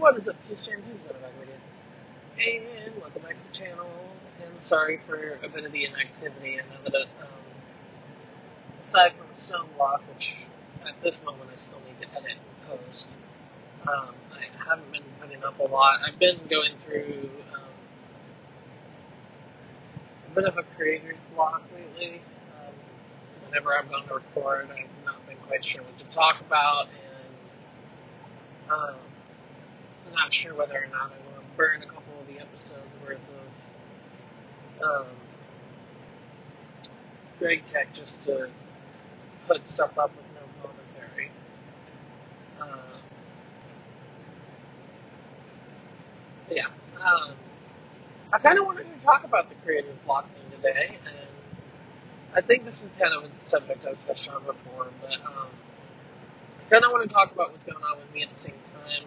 What is up, Kiss Champions? I'm back again. And welcome back to the channel. And sorry for a bit of the inactivity. I know that aside from the stone block, which at this moment I still need to edit and post, I haven't been putting up a lot. I've been going through a bit of a creator's block lately. Whenever I've gone to record, I've not been quite sure what to talk about, and I'm not sure whether or not I want to burn a couple of the episodes worth of Greg Tech just to put stuff up with no commentary. Yeah. I kind of wanted to talk about the creative block thing today, and I think this is kind of a subject I've touched on before, but I kind of want to talk about what's going on with me at the same time.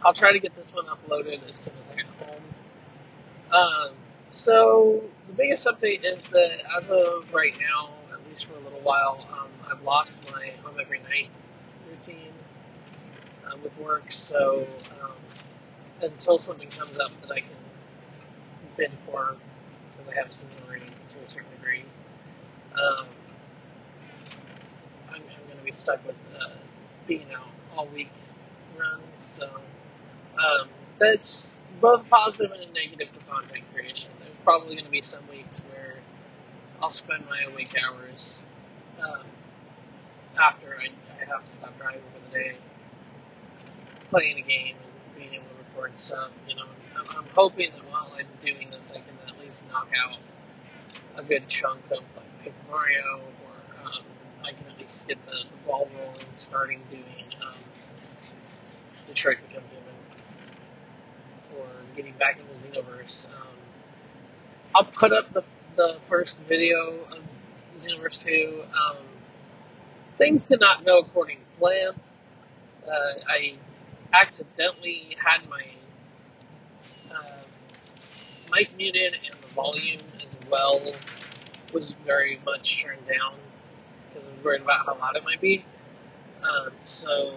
I'll try to get this one uploaded as soon as I get home. So the biggest update is that as of right now, at least for a little while, I've lost my home every night routine with work. So until something comes up that I can bid for, because I have seniority to a certain degree, I'm going to be stuck with being out all week runs. So that's both positive and negative for content creation. There's probably going to be some weeks where I'll spend my awake hours after I have to stop driving for the day, playing a game and being able to record stuff. I'm hoping that while I'm doing this, I can at least knock out a good chunk of like Paper Mario, or I can at least get the ball rolling, starting doing Detroit Become Human, or getting back into Xenoverse. I'll put up the first video of Xenoverse 2. Things did not go according to plan. I accidentally had my mic muted, and the volume as well was very much turned down because I was worried about how loud it might be. So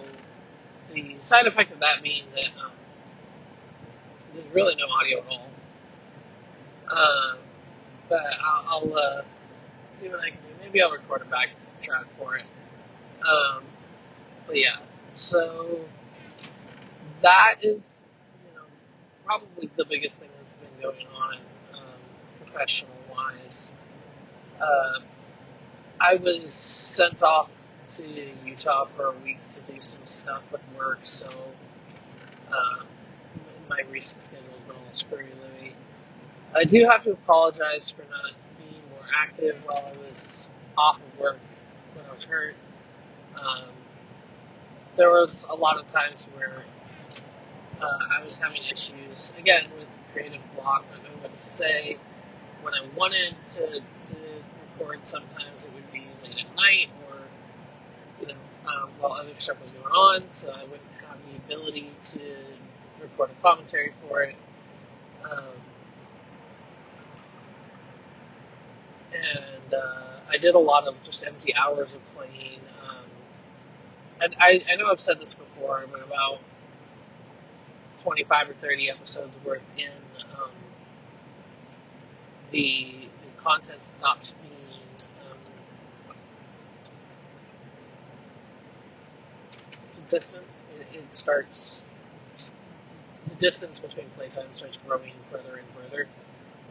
the side effect of that being that there's really no audio at all. But I'll see what I can do. Maybe I'll record a backtrack for it. But yeah, so that is, probably the biggest thing that's been going on professional-wise. I was sent off to Utah for a week to do some stuff with work, so my recent schedule has been a little screwy. I do have to apologize for not being more active while I was off of work when I was hurt. There was a lot of times where I was having issues, again, with creative block, not knowing what to say. When I wanted to record, sometimes it would be late at night, or while other stuff was going on, so I wouldn't have the ability to record a commentary for it. And I did a lot of just empty hours of playing. And I know I've said this before, but about 25 or 30 episodes worth in, the content stopped being consistent. It starts, the distance between playtime starts growing further and further.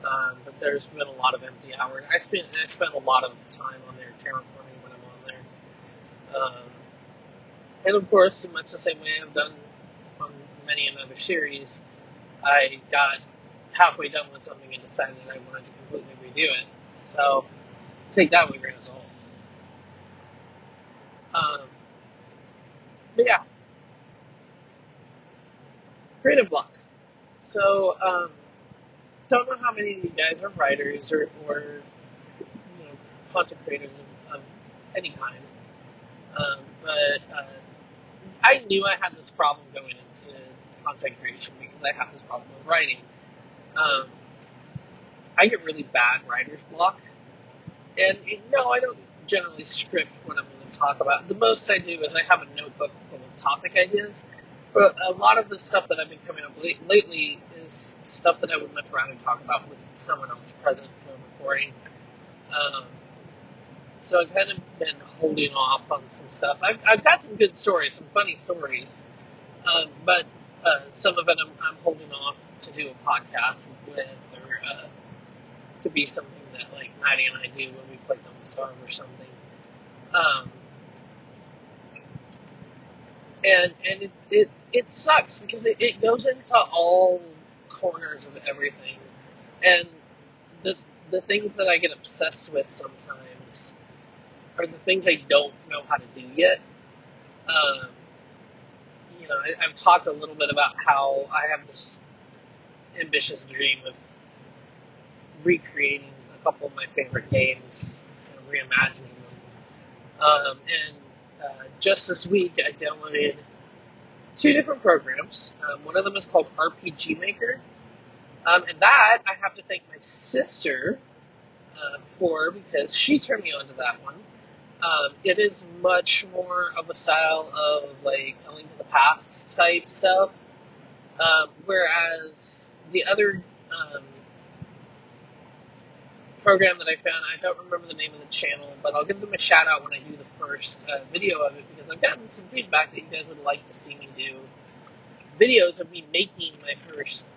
But there's been a lot of empty hours. I spent a lot of time on there terraforming when I'm on there. And of course, in much the same way I've done on many another series, I got halfway done with something and decided I wanted to completely redo it. So take that with a grain of salt. But yeah, creative block. So don't know how many of you guys are writers or content creators of any kind. But I knew I had this problem going into content creation because I have this problem with writing. I get really bad writer's block. And no, I don't generally script what I'm going to talk about. The most I do is I have a notebook full of topic ideas, But a lot of the stuff that I've been coming up lately is stuff that I would much rather talk about with someone else present for recording. Um, so I've kind of been holding off on some stuff. I've got some good stories, some funny stories, but some of it I'm holding off to do a podcast with, or to be something that like Maddie and I do when we play Don't Starve or something. Um, and it sucks because it goes into all corners of everything, and the the things that I get obsessed with sometimes are the things I don't know how to do yet. Um, I've talked a little bit about how I have this ambitious dream of recreating a couple of my favorite games and reimagining them. And just this week, I downloaded two different programs. One of them is called RPG Maker, and that I have to thank my sister for, because she turned me onto that one. It is much more of a style of like A Link to the Past type stuff, whereas the other program that I found, I don't remember the name of the channel, but I'll give them a shout out when I do the first video of it, because I've gotten some feedback that you guys would like to see me do videos of me making my first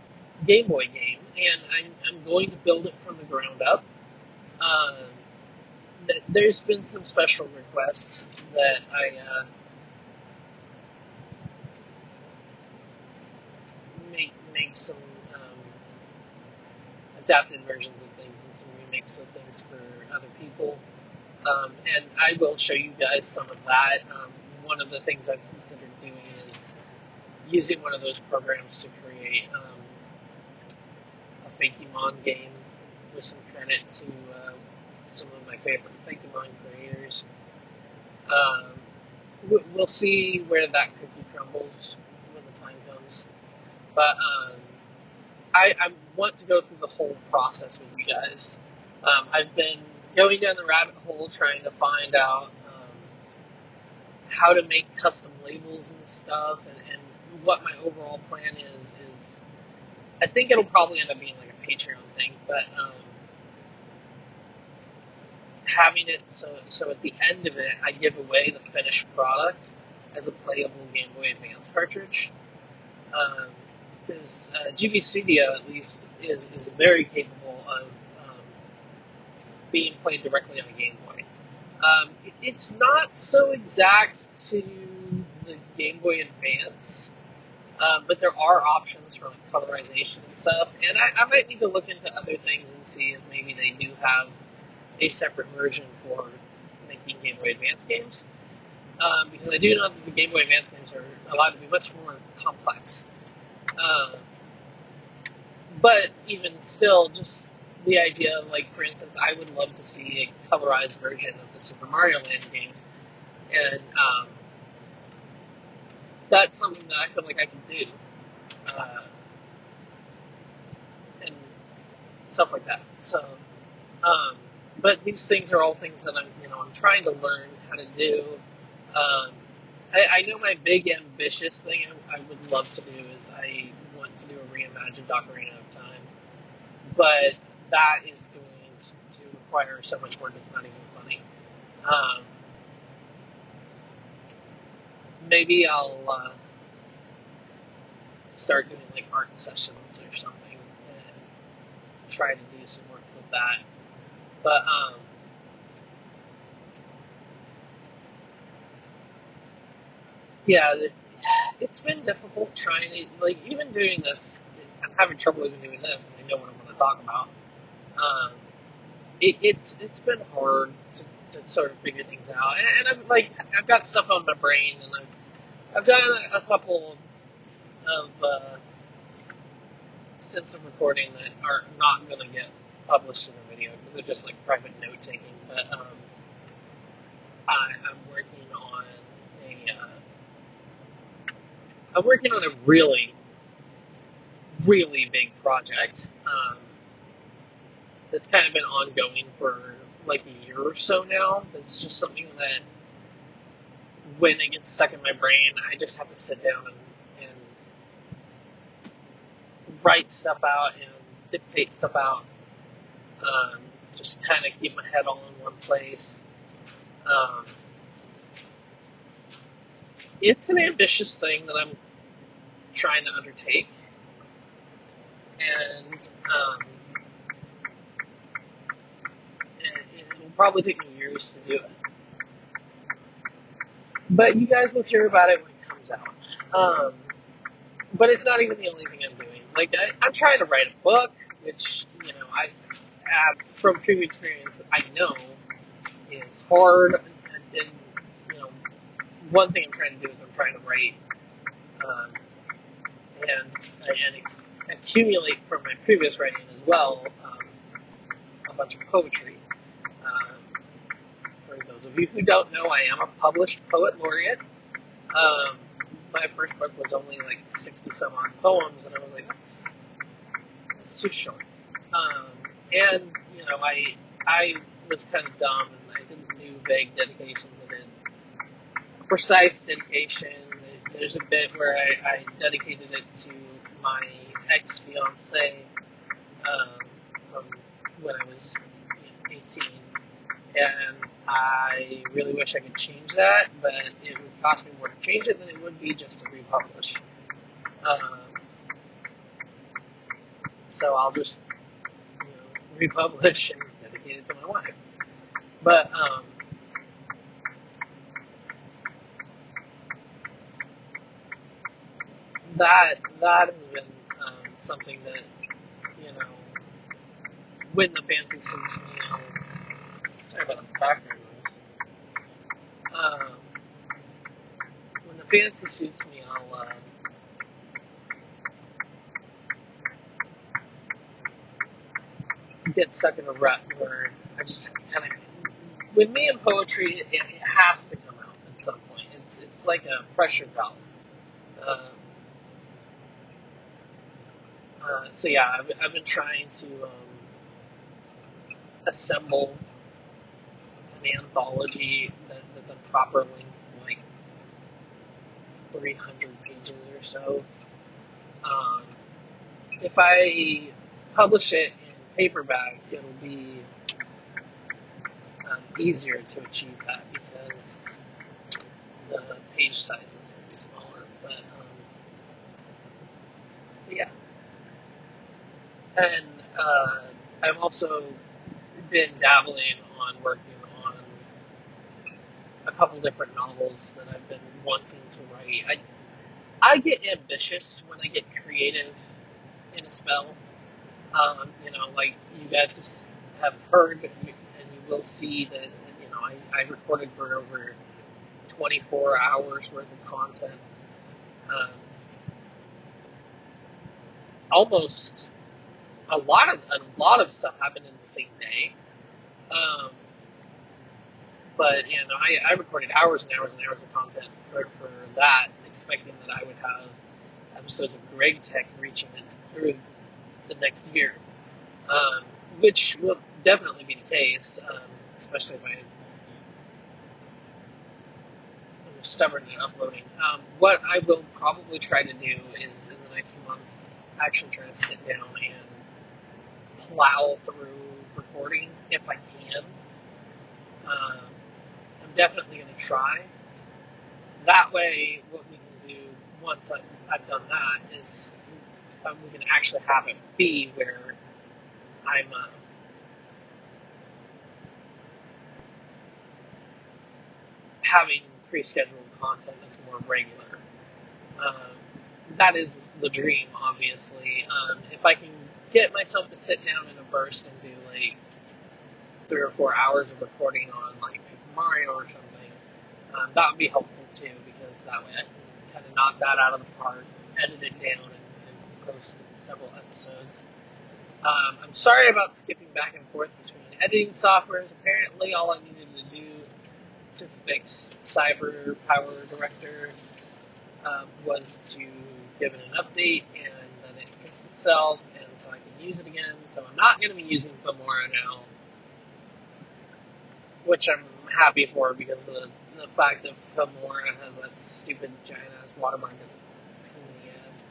Game Boy game, and I'm going to build it from the ground up. There's been some special requests that I make some adapted versions of things and some remakes of things for other people. And I will show you guys some of that. One of the things I've considered doing is using one of those programs to create a Fakemon game with some credit to some of my favorite Fakemon creators. We'll see where that cookie crumbles when the time comes. But I want to go through the whole process with you guys. I've been going down the rabbit hole trying to find out how to make custom labels and stuff, and what my overall plan is I think it'll probably end up being like a Patreon thing, but having it so at the end of it, I give away the finished product as a playable Game Boy Advance cartridge. Because GB Studio, at least, is very capable of being played directly on a Game Boy. It's not so exact to the Game Boy Advance, but there are options for like colorization and stuff, and I might need to look into other things and see if maybe they do have a separate version for making Game Boy Advance games, because I do know that the Game Boy Advance games are allowed to be much more complex. But even still, just the idea of, like, for instance, I would love to see a colorized version of the Super Mario Land games, and that's something that I feel like I can do, and stuff like that. So, but these things are all things that I'm trying to learn how to do. I know my big ambitious thing I would love to do is I want to do a reimagined Ocarina of Time, but that is going to require so much work it's not even funny. Maybe I'll start doing like art sessions or something and try to do some work with that. But yeah, it's been difficult trying to, like, even doing this. I'm having trouble even doing this, and I know what I'm going to talk about. It's been hard to sort of figure things out, and I've got stuff on my brain, and I've done a couple of sets of recording that are not going to get published in a video because they're just like private note taking. But I'm working on a really, really big project that's kind of been ongoing for like a year or so now. It's just something that when it gets stuck in my brain, I just have to sit down and write stuff out and dictate stuff out. Just kind of keep my head all in one place. Um, it's an ambitious thing that I'm trying to undertake, and it'll probably take me years to do it. But you guys will hear about it when it comes out. But it's not even the only thing I'm doing. Like, I'm trying to write a book, which, I have, from previous experience, I know is hard. And one thing I'm trying to do is I'm trying to write um, and accumulate from my previous writing as well a bunch of poetry. For those of you who don't know, I am a published poet laureate. My first book was only like 60 some odd poems, and I was like, that's too short. And I was kind of dumb, and I didn't do vague dedications. I did precise dedication. There's a bit where I dedicated it to my ex-fiance from when I was 18. And I really wish I could change that, but it would cost me more to change it than it would be just to republish. So I'll just republish and dedicate it to my wife. But that has been something that when the fancy suits me, sorry about the background noise. When the fancy suits me, I'll get stuck in a rut where I just kind of. With me in poetry, it has to come out at some point. It's like a pressure valve. So yeah, I've been trying to assemble an anthology that's a proper length, like 300 pages or so. If I publish it in paperback, it'll be easier to achieve that because the page sizes will be smaller. But yeah, and I've also been dabbling on working on a couple different novels that I've been wanting to write. I get ambitious when I get creative in a spell. Like you guys have heard, and you will see that I recorded for over 24 hours worth of content. Almost a lot of stuff happened in the same day. But I recorded hours and hours and hours of content for that, expecting that I would have episodes of Greg Tech reaching it through the next year, which will definitely be the case, especially if I'm stubborn in uploading. What I will probably try to do is in the next month actually try to sit down and plow through recording if I can. I'm definitely going to try. That way, what we can do once I've done that is we can actually have it be where I'm having pre-scheduled content that's more regular. That is the dream, obviously. If I can get myself to sit down in a burst and do like 3 or 4 hours of recording on like Paper Mario or something, that would be helpful too, because that way I can kind of knock that out of the park, edit it down, and post several episodes. I'm sorry about skipping back and forth between editing softwares. Apparently, all I needed to do to fix Cyber Power Director was to give it an update, and then it fixed itself, and so I can use it again. So I'm not going to be using Filmora now, which I'm happy for, because the fact that Filmora has that stupid giant ass watermark is a pain in the ass.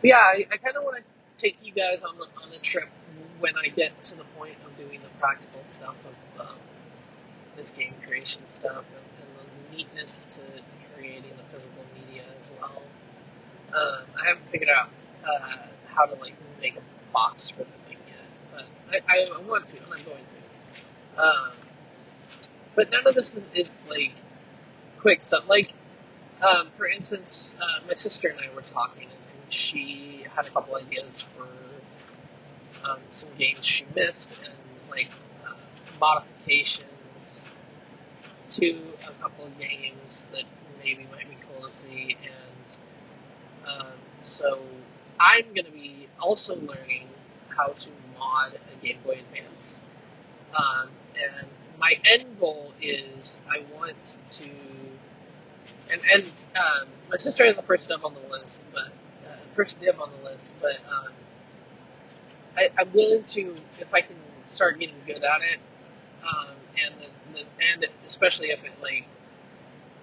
yeah, I kind of want to take you guys on a trip when I get to the point of doing the practical stuff of this game creation stuff and the neatness to creating the physical media as well. I haven't figured out how to like make a box for the thing yet, but I want to, and I'm going to. But none of this is like quick stuff. Like, for instance, my sister and I were talking, and she had a couple ideas for some games she missed and like uh, modifications to a couple of games that maybe might be cool to see. And so I'm going to be also learning how to mod a Game Boy Advance. And my end goal is I want to, and my sister has the first dib on the list, but I'm willing to, if I can start getting good at it, and especially if it like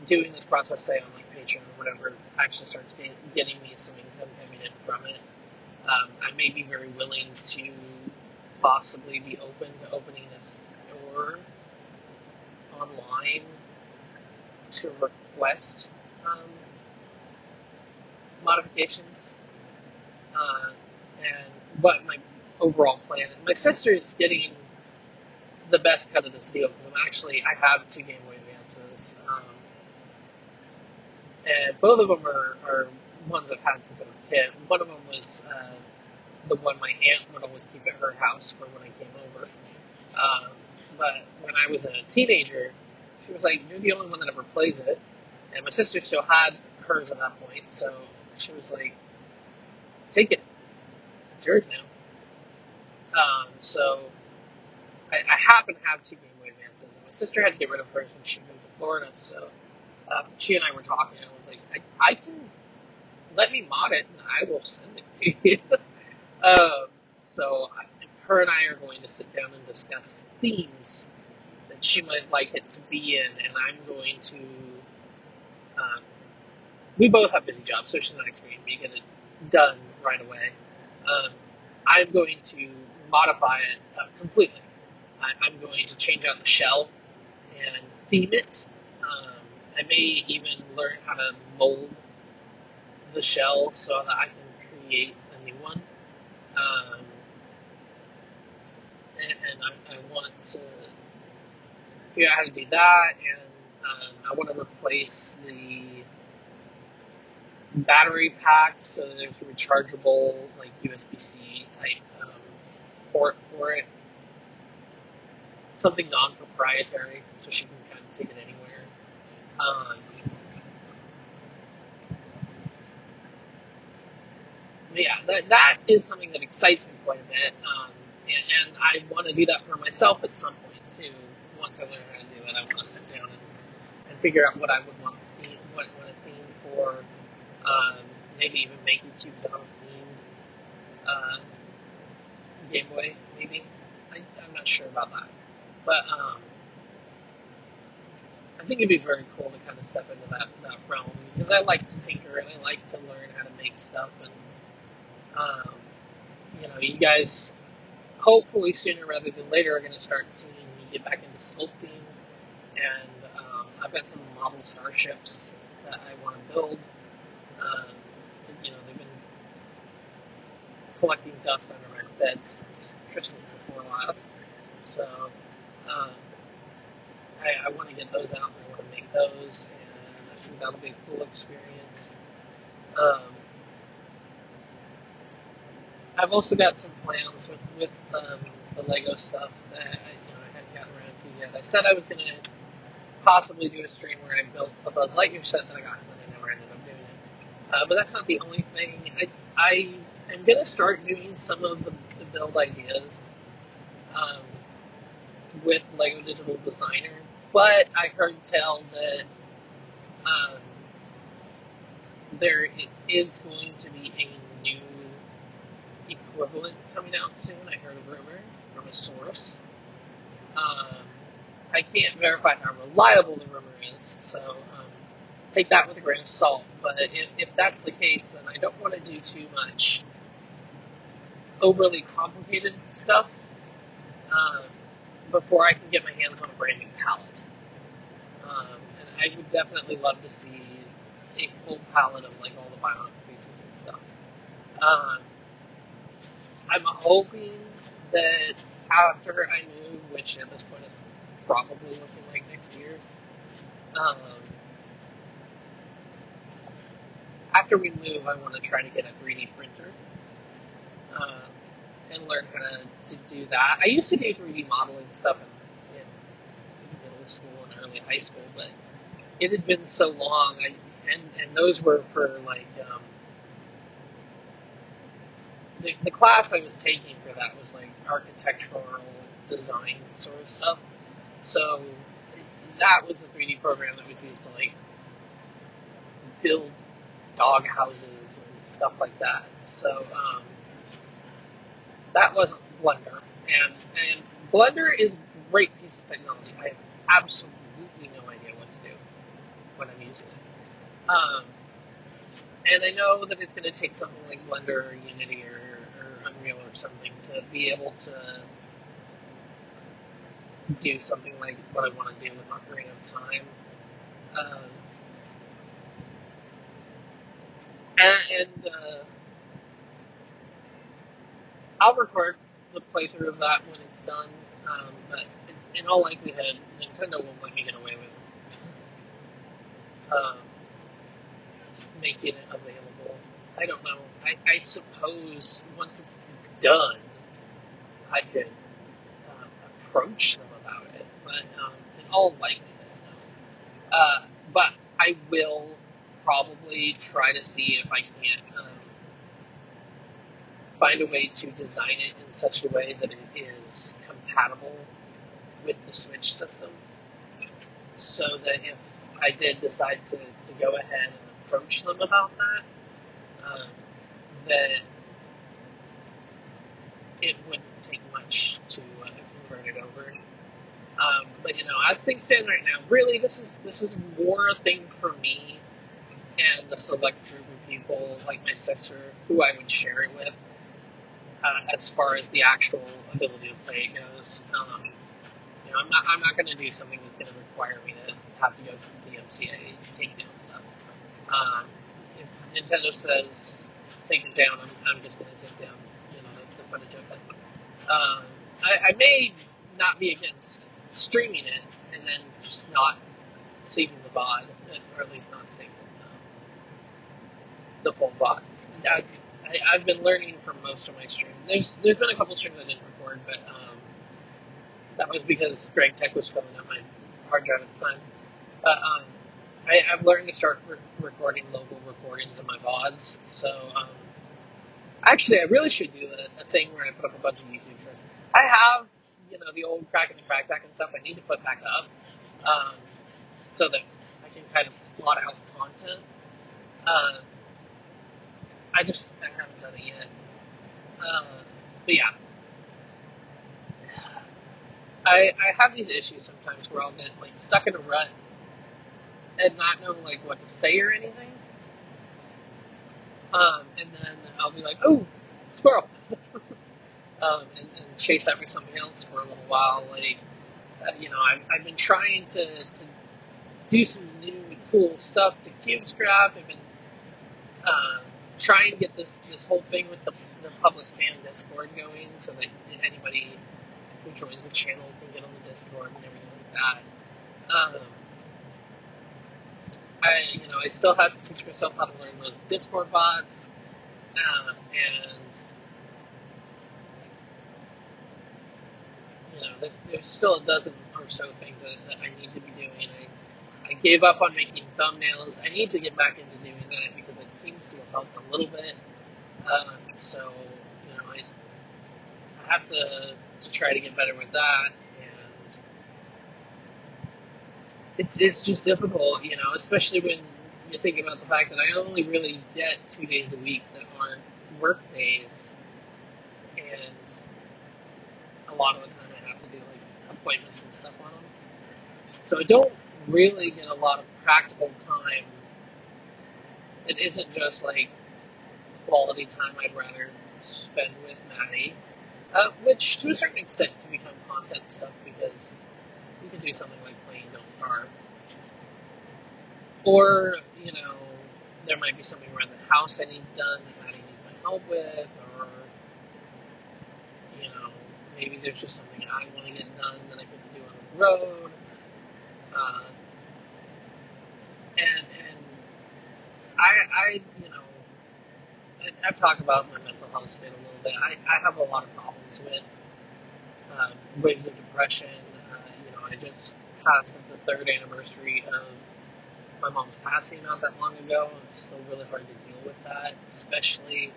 doing this process, say on like Patreon or whatever, actually starts getting me some income coming in from it. I may be very willing to possibly be open to opening a store online to request modifications. And what my overall plan is. My sister's getting the best cut of this deal because I have two Game Boy Advances, and both of them are ones I've had since I was a kid. One of them was the one my aunt would always keep at her house for when I came over. But when I was a teenager, she was like, "You're the only one that ever plays it," and my sister still had hers at that point, so she was like, "Take it, it's yours now." So I happen to have two Game Boy Advances, and my sister had to get rid of hers when she moved to Florida. So she and I were talking, and I was like, I can let me mod it, and I will send it to you. So her and I are going to sit down and discuss themes that she might like it to be in, and I'm going to. We both have busy jobs, so she's not expecting me to get it done right away. I'm going to modify it completely. I'm going to change out the shell and theme it. I may even learn how to mold the shell so that I can create a new one. And I want to figure out how to do that, and I want to replace the battery pack so there's a rechargeable like USB-C type port for it. Something non-proprietary, so she can kind of take it anywhere. Yeah, that is something that excites me quite a bit, and I want to do that for myself at some point too. Once I learn how to do it, I want to sit down and figure out what I would want a theme for. Maybe even making cubes out of themed Game Boy. Maybe I'm not sure about that, but I think it'd be very cool to kind of step into that realm because I like to tinker and I like to learn how to make stuff and. You guys, hopefully sooner rather than later, are going to start seeing me get back into sculpting. And I've got some model starships that I want to build. They've been collecting dust under my bed since Christmas before last. So I want to get those out and I want to make those. And I think that'll be a cool experience. I've also got some plans with the Lego stuff that I hadn't gotten around to yet. I said I was going to possibly do a stream where I built a Buzz Lightyear set that I got, and then I never ended up doing it. But that's not the only thing. I am going to start doing some of the build ideas with Lego Digital Designer, but I heard tell that there is going to be a new equivalent coming out soon. I heard a rumor from a source. I can't verify how reliable the rumor is, so take that with a grain of salt. But if that's the case, then I don't want to do too much overly complicated stuff um, before I can get my hands on a brand new palette. And I would definitely love to see a full palette of like all the bionic pieces and stuff. Um, I'm hoping that after I move, which at this point is probably looking like next year, um, after we move, I want to try to get a 3D printer um, and learn how to do that. I used to do 3D modeling stuff in middle school and early high school, but it had been so long. And those were for like the class I was taking for that was like architectural design sort of stuff. So that was a 3D program that was used to like build dog houses and stuff like that. So that wasn't Blender, and Blender is a great piece of technology. I have absolutely no idea what to do when I'm using it. And I know that it's going to take something like Blender or Unity or Unreal or something to be able to do something like what I want to do with Ocarina of Time. Um, and I'll record the playthrough of that when it's done. But in all likelihood, Nintendo won't let me get away with um, making it available. I don't know. I suppose once it's done, I could approach them about it. But in all likelihood, no. But I will probably try to see if I can't find a way to design it in such a way that it is compatible with the Switch system, so that if I did decide to go ahead and approach them about that, that it wouldn't take much to convert it over. But as things stand right now, really, this is more a thing for me and the select group of people like my sister who I would share it with. As far as the actual ability to play it goes, I'm not going to do something that's going to require me to have to go through DMCA and take down stuff. If Nintendo says take it down, I'm just going to take down the footage of it. I may not be against streaming it and then just not saving the VOD, or at least not saving the full VOD. I've been learning from most of my streams. There's been a couple streams I didn't record, but that was because Greg Tech was filling up my hard drive at the time. But I've learned to start recording local recordings of my VODs. So actually, I really should do a thing where I put up a bunch of YouTube shorts. I have the old Kraken and Crackback and stuff. I need to put back up so that I can kind of plot out content. I haven't done it yet. But yeah. I have these issues sometimes where I'll get like stuck in a rut and not know like what to say or anything. And then I'll be like, oh, squirrel. And chase after something else for a little while. Like, I've been trying to do some new cool stuff to Cubescraft. I've been trying to get this whole thing with the public fan Discord going, so that anybody who joins the channel can get on the Discord and everything like that. I still have to teach myself how to learn those Discord bots, and there's still a dozen or so things that I need to be doing. I gave up on making thumbnails. I need to get back into doing that because it seems to have helped a little bit. So I have to try to get better with that, and it's just difficult, especially when you think about the fact that I only really get 2 days a week that aren't work days, and a lot of the time I have to do like appointments and stuff on them. So I don't really get a lot of practical time It isn't just like quality time I'd rather spend with Maddie, which to a certain extent can become content stuff because you can do something like playing Don't Starve. Or, there might be something around the house I need done that Maddie needs my help with, or, maybe there's just something I want to get done that I can do on the road. Uh, and I've talked about my mental health state a little bit. I have a lot of problems with waves of depression. I just passed the third anniversary of my mom's passing not that long ago. It's still really hard to deal with that, especially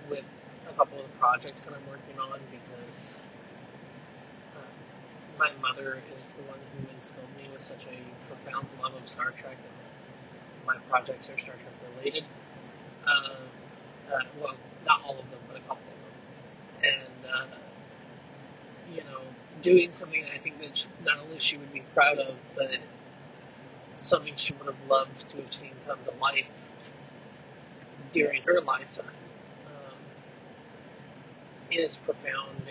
with a couple of the projects that I'm working on, because my mother is the one who instilled me with such a profound love of Star Trek, and my projects are Star Trek related. Well, not all of them, but a couple of them. And, doing something I think that not only she would be proud of, but something she would have loved to have seen come to life during her lifetime, is profound,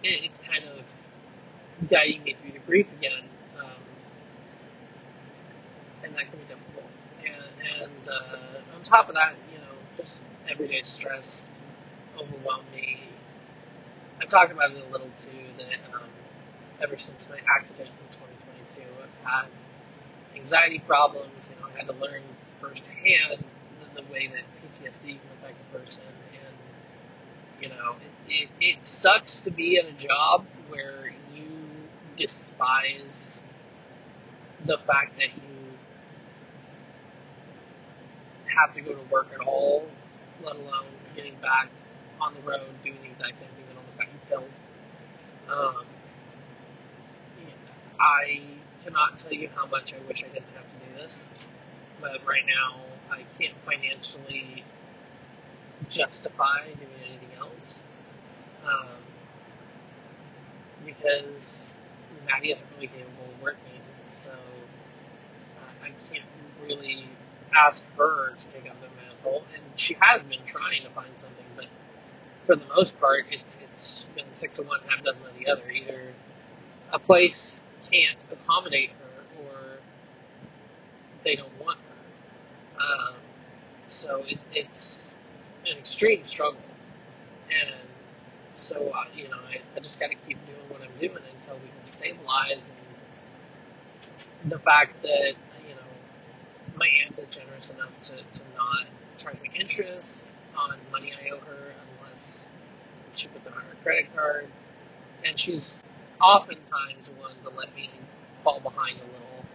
and it's kind of guiding me through the grief again, and that can be difficult. And on top of that, just everyday stress overwhelm me. I've talked about it a little too, that ever since my accident in 2022, I've had anxiety problems. I had to learn firsthand the way that PTSD can affect a person, and it sucks to be in a job where you despise the fact that you have to go to work at all, let alone getting back on the road doing the exact same thing that almost got you killed. I cannot tell you how much I wish I didn't have to do this, but right now I can't financially justify doing anything else, because Maddie isn't really capable of working, so I can't really ask her to take up the mantle, and she has been trying to find something, but for the most part, it's been 6 of one, half dozen of the other. Either a place can't accommodate her, or they don't want her. So it's an extreme struggle, and so I just got to keep doing what I'm doing until we can stabilize. And the fact that my aunt is generous enough to not charge me interest on money I owe her unless she puts it on her credit card, and she's oftentimes willing to let me fall behind a little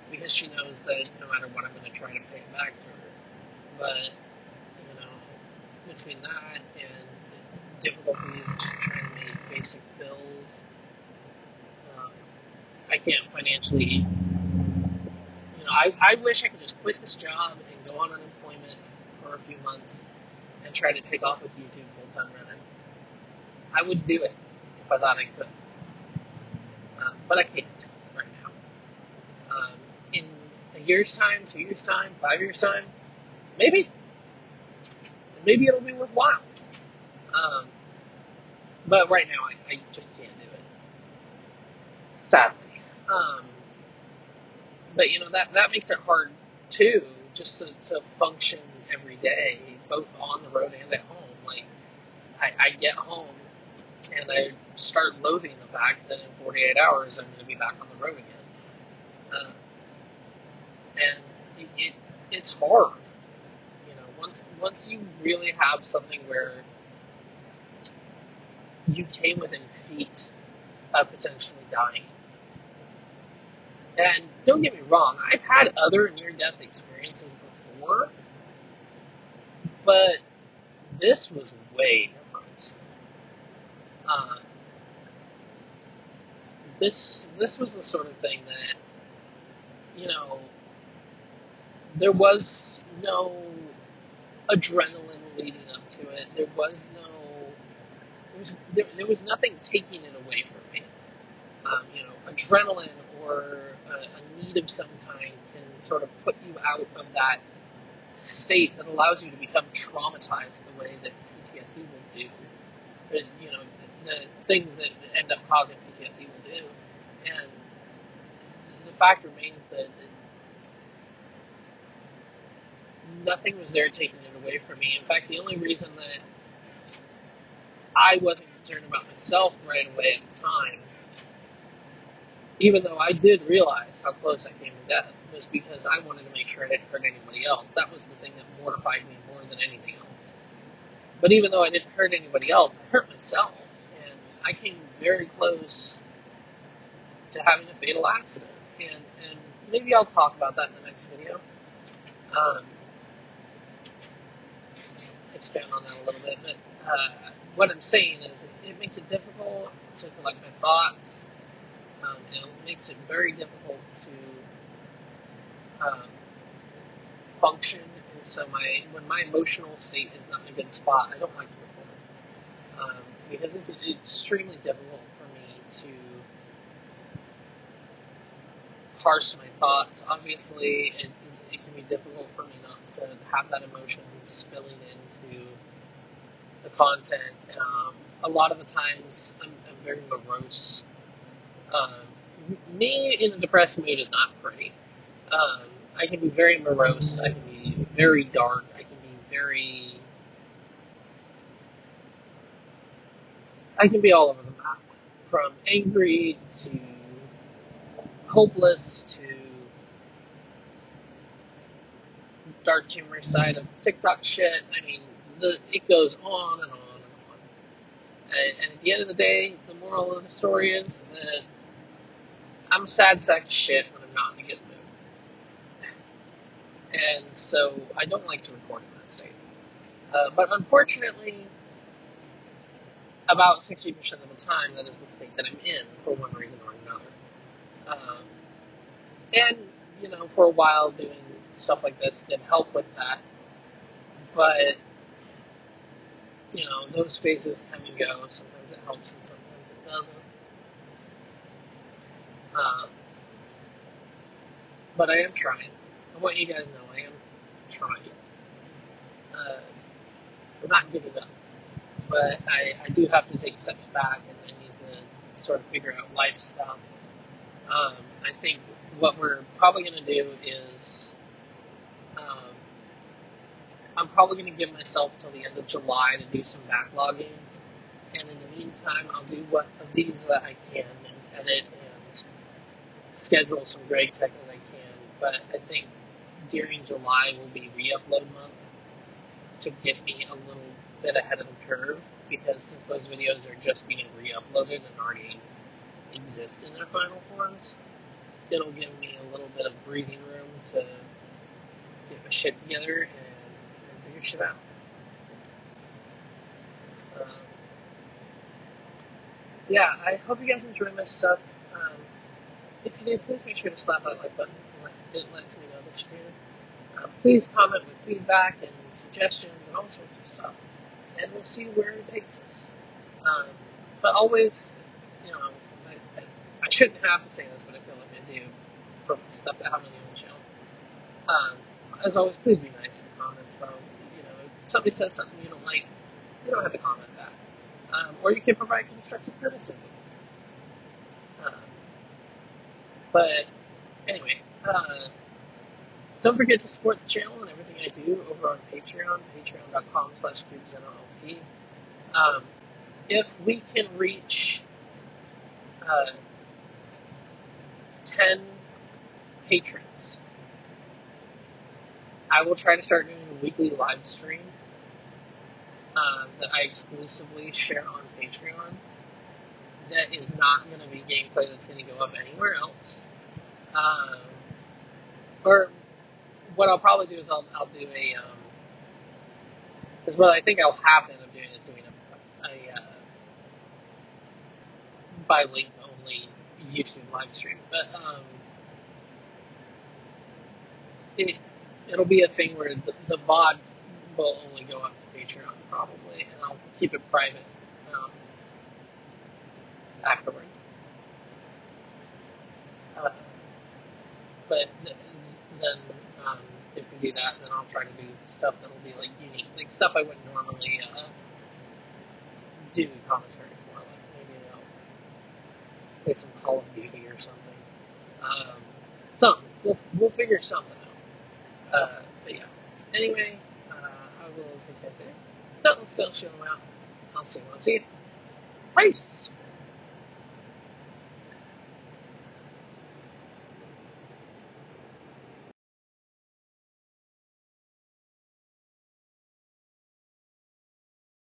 because she knows that no matter what, I'm going to try to pay it back to her. But between that and difficulties just trying to make basic bills, I can't financially. I wish I could just quit this job and go on unemployment for a few months and try to take off with YouTube full-time running. I would do it if I thought I could, but I can't right now. In a year's time, 2 years' time, 5 years' time, maybe it'll be worthwhile. But right now, I just can't do it, sadly. But that makes it hard too, just to function every day, both on the road and at home. Like I get home and I start loathing the fact that in 48 hours I'm going to be back on the road again, and it's hard. Once you really have something where you came within feet of potentially dying. And don't get me wrong, I've had other near-death experiences before, but this was way different. This was the sort of thing that, there was no adrenaline leading up to it. There was nothing taking it away from me. Adrenaline or a need of some kind can sort of put you out of that state that allows you to become traumatized the way that PTSD will do. But, the things that end up causing PTSD will do. And the fact remains that nothing was there taking it away from me. In fact, the only reason that I wasn't concerned about myself right away at the time, even though I did realize how close I came to death, was because I wanted to make sure I didn't hurt anybody else. That was the thing that mortified me more than anything else. But even though I didn't hurt anybody else, I hurt myself. And I came very close to having a fatal accident. And maybe I'll talk about that in the next video. Expand on that a little bit. But what I'm saying is it makes it difficult to collect my thoughts. It makes it very difficult to function. And so when my emotional state is not in a good spot, I don't like to record. Because it's extremely difficult for me to parse my thoughts. Obviously, it can be difficult for me not to have that emotion spilling into the content. A lot of the times, I'm very morose. Me in a depressed mood is not pretty. I can be very morose. I can be very dark. I can be all over the map, from angry to hopeless to dark humor side of TikTok shit. I mean, it goes on and on and on. And at the end of the day, the moral of the story is that I'm a sad sack of shit when I'm not in a good mood. And so I don't like to record in that state. But unfortunately, about 60% of the time, that is the state that I'm in for one reason or another. And, for a while doing stuff like this did help with that. But, those phases come and go. Sometimes it helps and sometimes it doesn't. But I am trying. I want you guys to know I am trying. I'm not giving up. But I do have to take steps back, and I need to sort of figure out life stuff. I think what we're probably going to do is I'm probably going to give myself till the end of July to do some backlogging. And in the meantime, I'll do what of these that I can and edit and schedule some Greg Tech as I can. But I think during July will be re-upload month to get me a little bit ahead of the curve, because since those videos are just being re-uploaded and already exist in their final forms, it'll give me a little bit of breathing room to get my shit together and figure shit out. Yeah, I hope you guys enjoy my stuff. If you do, please make sure to slap that like button. It lets me know that you do. Please comment with feedback and suggestions and all sorts of stuff. And we'll see where it takes us. But always, I shouldn't have to say this, but I feel like I do for stuff that happens on the channel. As always, please be nice in the comments, though. If somebody says something you don't like, you don't have to comment back. Or you can provide constructive criticism. But anyway, don't forget to support the channel and everything I do over on Patreon, patreon.com/GTNH. If we can reach 10 patrons, I will try to start doing a weekly live stream that I exclusively share on Patreon. That is not going to be gameplay that's going to go up anywhere else. Or what I'll probably do is I'll do a because what I think I'll have to end up doing is doing a by link only YouTube live stream. But it'll be a thing where the VOD will only go up to Patreon probably, and I'll keep it private afterward. Uh, but then if we do that, then I'll try to do stuff that'll be like unique, like stuff I wouldn't normally do commentary for. Like maybe I'll play some Call of Duty or something. Something. We'll figure something out. But yeah. Anyway, I will take care. Let's go chill out. I'll see you. Peace.